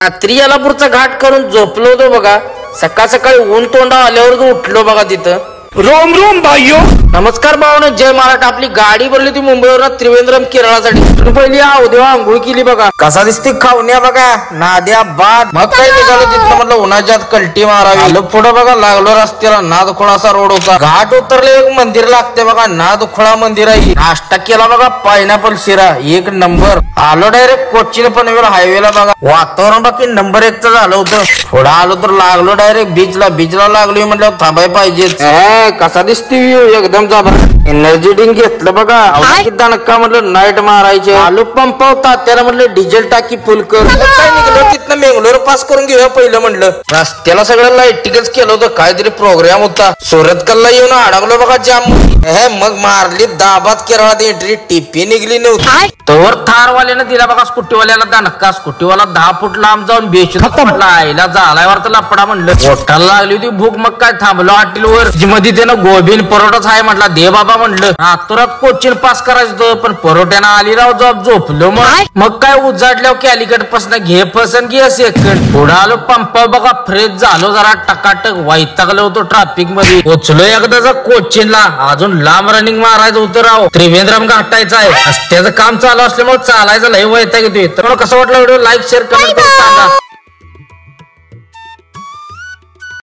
रात्री यालापूरचा घाट करून झोपलो होतो बघा. सकाळ सकाळी ऊन तोंडा आल्यावर उठलो बघा तिथं. रोम रोम भाइयों. नमस्कार भावना, जय महाराष्ट्र. आपली गाडी भरली होती मुंबईवर त्रिवेंद्रम केरळासाठी. पहिली देवा आंघोळ केली बघा. कसा दिसते खावण्या बघा, नाद्या बाद. मग काय निघालो तिथं, म्हटलं उन्हाच्यात कल्टी मारावी. पुढं बघा लागलो रस्त्याला, नादखोळाचा रोड होता. घाट उतरले एक मंदिर लागते बघा, नादखोळा मंदिर आहे. नाश्ता केला बघा, पायनॅपल शिरा एक नंबर. आलो डायरेक्ट कोचीन पनवेल हायवेला बघा. वातावरण बाकी नंबर 1च झालं होतं. पुढं आलो तर लागलो डायरेक्ट बीचला लागलो. म्हटलं थांबाय पाहिजे. कसा दिसते व्ह्यू एकदम जबरदस्त. एनर्जी ड्रिंक घेतलं बघा. किती नक्का म्हटलं नाईट मारायचे. आलू पंप होता, त्याला म्हटलं डिझेल टाकी फुल कर. काय निघलो तिथनं मेंगलोर पास करून घेऊया पहिलं म्हटलं. रस्त्याला सगळं लाईटिंगच केलं होतं. काहीतरी प्रोग्राम होता. सुरतकलला येऊन अडकलो बघा जाम. मग मारली दाबात केरळात एंट्री. टिपी निघली नव्हती. तोवर थारवाल्यानं दिला बघा स्कूटीवाल्याला दणका. स्कूटीवाला 10 फूट लांब जाऊन बेशुद्ध पडला. आईला झालाय वाटतं लपडा म्हणलं. पोटाला लागली होती भूक. मग काय थांबलो हॉटेलवर. मध्ये त्यानं गोबीन परोठाच आहे म्हटलं. दे बाबा म्हणलं. तुरंत कोचिन पास करायचं, पण परोट्यानं आली राव जॉब. झोपलो मग काय उजाडल्यावर कॅलिकट पासन घे पसंत घे सेकंड. पुढे आलो पंपा बघा. फ्रेश झालो जरा टकाटक. वैतागलो होतो ट्रॅफिक मध्ये. पोचलो एकदाचा कोचिनला. अजून लांब रनिंग मारायचं होतं राव. त्रिवेंद्रम गाठायचं आहे. रस्त्याचं काम चालू असल्यामुळे चालायचं लय वैताग येतोय. तर कसं वाटलं व्हिडिओ लाईक शेअर कमेंट करून सांगा.